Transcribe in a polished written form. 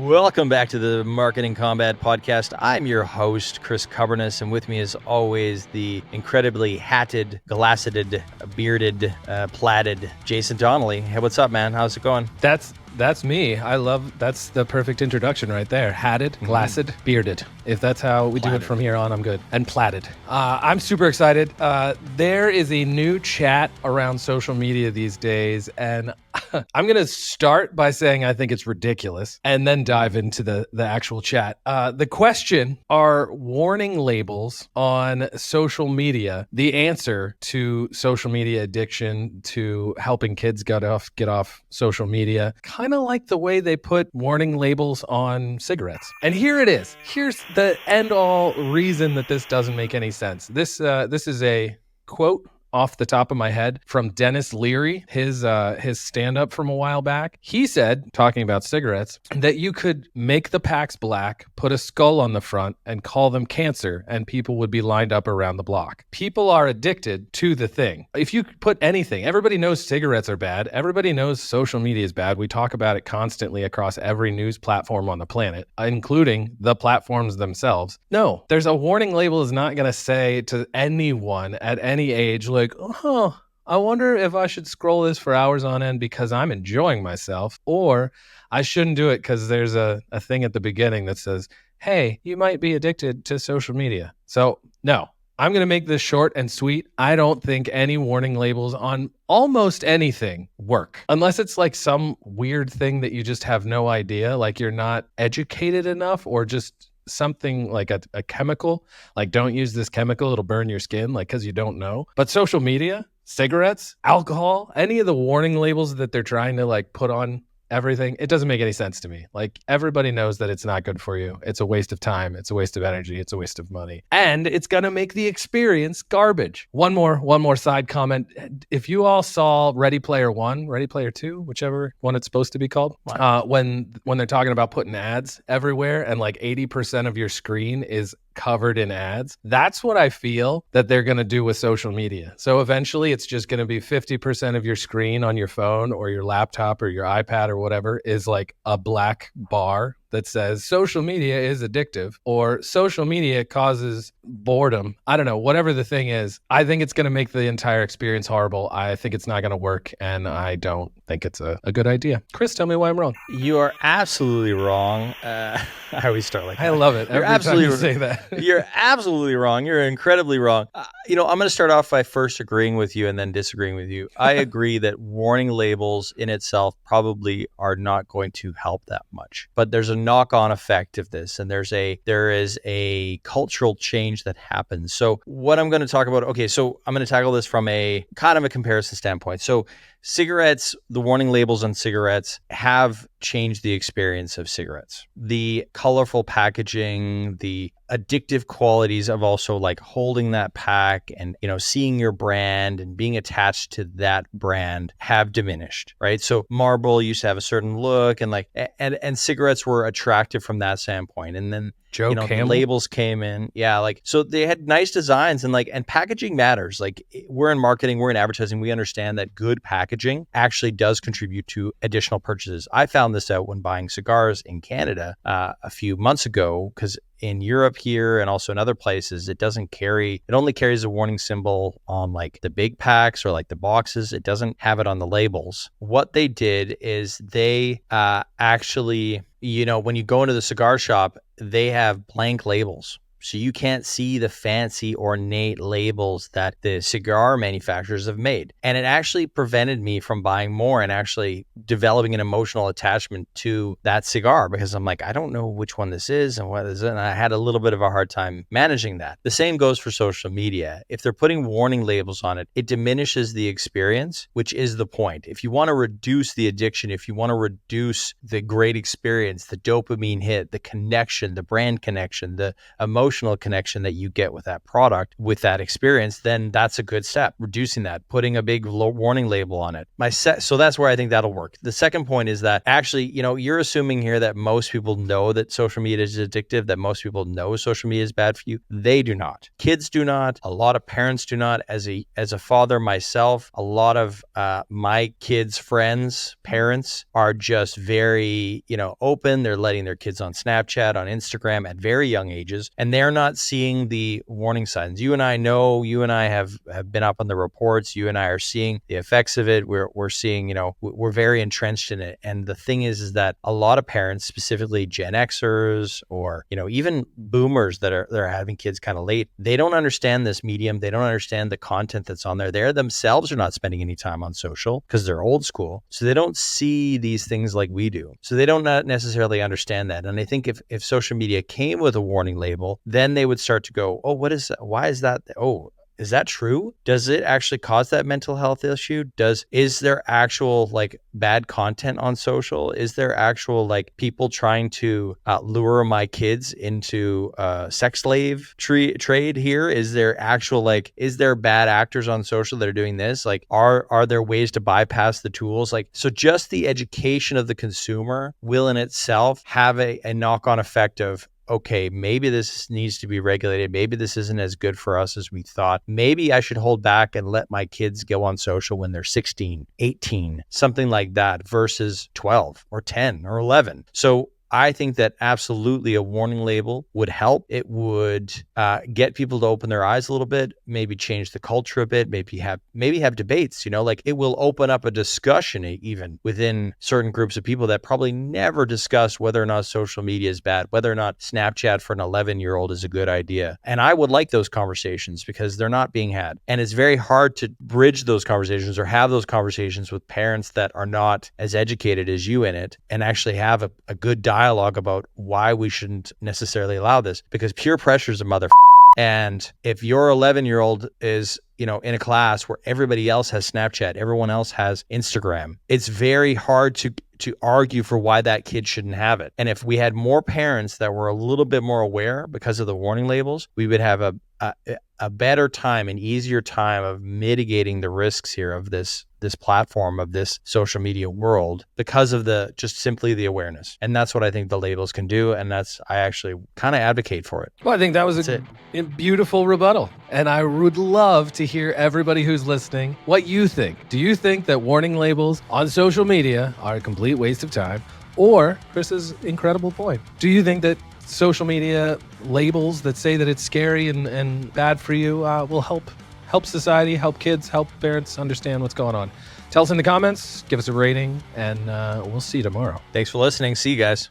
Welcome back to the Marketing Combat Podcast. I'm your host, Chris Cuberness, and with me as always, the incredibly hatted, glasseted, bearded, platted Jason Donnelly. Hey, what's up, man? How's it going? That's me. That's the perfect introduction right there. Hatted, glassed, bearded. If that's how we do it from here on, I'm good. And platted. I'm super excited. There is a new chat around social media these days, and I'm going to start by saying I think it's ridiculous and then dive into the actual chat. The question, are warning labels on social media the answer to social media addiction, to helping kids get off social media? Kind of like the way they put warning labels on cigarettes. And here it is. Here's the end-all reason that this doesn't make any sense. This is a quote off the top of my head from Dennis Leary, his stand-up from a while back. He said, talking about cigarettes, that you could make the packs black, put a skull on the front, and call them cancer, and people would be lined up around the block. People are addicted to the thing. If you put anything, everybody knows cigarettes are bad. Everybody knows social media is bad. We talk about it constantly across every news platform on the planet, including the platforms themselves. No, there's a warning label is not going to say to anyone at any age, like, oh, I wonder if I should scroll this for hours on end because I'm enjoying myself, or I shouldn't do it because there's a thing at the beginning that says, hey, you might be addicted to social media. So no, I'm going to make this short and sweet. I don't think any warning labels on almost anything work, unless it's like some weird thing that you just have no idea, like you're not educated enough, or just something like a chemical, like don't use this chemical, it'll burn your skin, like because you don't know. But social media, cigarettes, alcohol, any of the warning labels that they're trying to like put on everything, it doesn't make any sense to me. Like, everybody knows that it's not good for you. It's a waste of time. It's a waste of energy. It's a waste of money. And it's going to make the experience garbage. One more side comment. If you all saw Ready Player One, Ready Player Two, whichever one it's supposed to be called, when they're talking about putting ads everywhere and like 80% of your screen is covered in ads, that's what I feel that they're going to do with social media. So eventually it's just going to be 50% of your screen on your phone or your laptop or your iPad or whatever is like a black bar that says social media is addictive, or social media causes boredom. I don't know, whatever the thing is. I think it's going to make the entire experience horrible. I think it's not going to work, and I don't think it's a good idea. Chris, tell me why I'm wrong. You are absolutely wrong. I always start like that. I love it. Every time you say that. You're absolutely wrong. You're incredibly wrong. I'm going to start off by first agreeing with you and then disagreeing with you. I agree that warning labels in itself probably are not going to help that much, but there's a knock-on effect of this, and there is a cultural change that happens. So what I'm going to talk about, so I'm going to tackle this from a kind of a comparison standpoint. So cigarettes, the warning labels on cigarettes have changed the experience of cigarettes. The colorful packaging, the addictive qualities of also like holding that pack and, seeing your brand and being attached to that brand have diminished, right? So Marlboro used to have a certain look, and and cigarettes were attractive from that standpoint. And then the labels came in. Yeah. So they had nice designs, and packaging matters. Like, we're in marketing, we're in advertising. We understand that good packaging actually does contribute to additional purchases. I found this out when buying cigars in Canada a few months ago, because in Europe here and also in other places, it only carries a warning symbol on like the big packs or like the boxes. It doesn't have it on the labels. What they did is they actually, when you go into the cigar shop, they have blank labels. So you can't see the fancy ornate labels that the cigar manufacturers have made. And it actually prevented me from buying more and actually developing an emotional attachment to that cigar, because I'm like, I don't know which one this is and what is it. And I had a little bit of a hard time managing that. The same goes for social media. If they're putting warning labels on it, it diminishes the experience, which is the point. If you want to reduce the addiction, if you want to reduce the great experience, the dopamine hit, the connection, the brand connection, the emotion emotional connection that you get with that product, with that experience, then that's a good step. Reducing that, putting a big warning label on it. So that's where I think that'll work. The second point is that actually, you're assuming here that most people know that social media is addictive, that most people know social media is bad for you. They do not. Kids do not. A lot of parents do not. As a father myself, a lot of my kids' friends, parents are just very, open. They're letting their kids on Snapchat, on Instagram at very young ages, and they're not seeing the warning signs. You and I know, you and I have been up on the reports. You and I are seeing the effects of it. We're seeing, we're very entrenched in it. And the thing is that a lot of parents, specifically Gen Xers or, even boomers that are having kids kind of late, they don't understand this medium. They don't understand the content that's on there. They themselves are not spending any time on social because they're old school. So they don't see these things like we do. So they don't necessarily understand that. And I think if social media came with a warning label, then they would start to go, oh, what is that? Why is that? Oh, is that true? Does it actually cause that mental health issue? Is there actual bad content on social? Is there actual people trying to lure my kids into sex slave trade here? Is there actual is there bad actors on social that are doing this? Are there ways to bypass the tools? So just the education of the consumer will in itself have a knock-on effect of, okay, maybe this needs to be regulated. Maybe this isn't as good for us as we thought. Maybe I should hold back and let my kids go on social when they're 16, 18, something like that versus 12 or 10 or 11. So I think that absolutely a warning label would help. It would get people to open their eyes a little bit, maybe change the culture a bit, maybe have debates, it will open up a discussion even within certain groups of people that probably never discussed whether or not social media is bad, whether or not Snapchat for an 11-year-old is a good idea. And I would like those conversations because they're not being had. And it's very hard to bridge those conversations or have those conversations with parents that are not as educated as you in it and actually have a good dialogue about why we shouldn't necessarily allow this, because peer pressure is a mother. And if your 11-year-old is, in a class where everybody else has Snapchat, everyone else has Instagram, it's very hard to argue for why that kid shouldn't have it. And if we had more parents that were a little bit more aware because of the warning labels, we would have a better time, an easier time of mitigating the risks here of this platform, of this social media world, because of just simply the awareness. And that's what I think the labels can do. And I actually kind of advocate for it. Well, I think that was a beautiful rebuttal. And I would love to hear everybody who's listening what you think. Do you think that warning labels on social media are a complete waste of time? Or Chris's incredible point, do you think that social media labels that say that it's scary and bad for you will help society, help kids, help parents understand what's going on? Tell us in the comments, give us a rating, and we'll see you tomorrow. Thanks for listening. See you guys.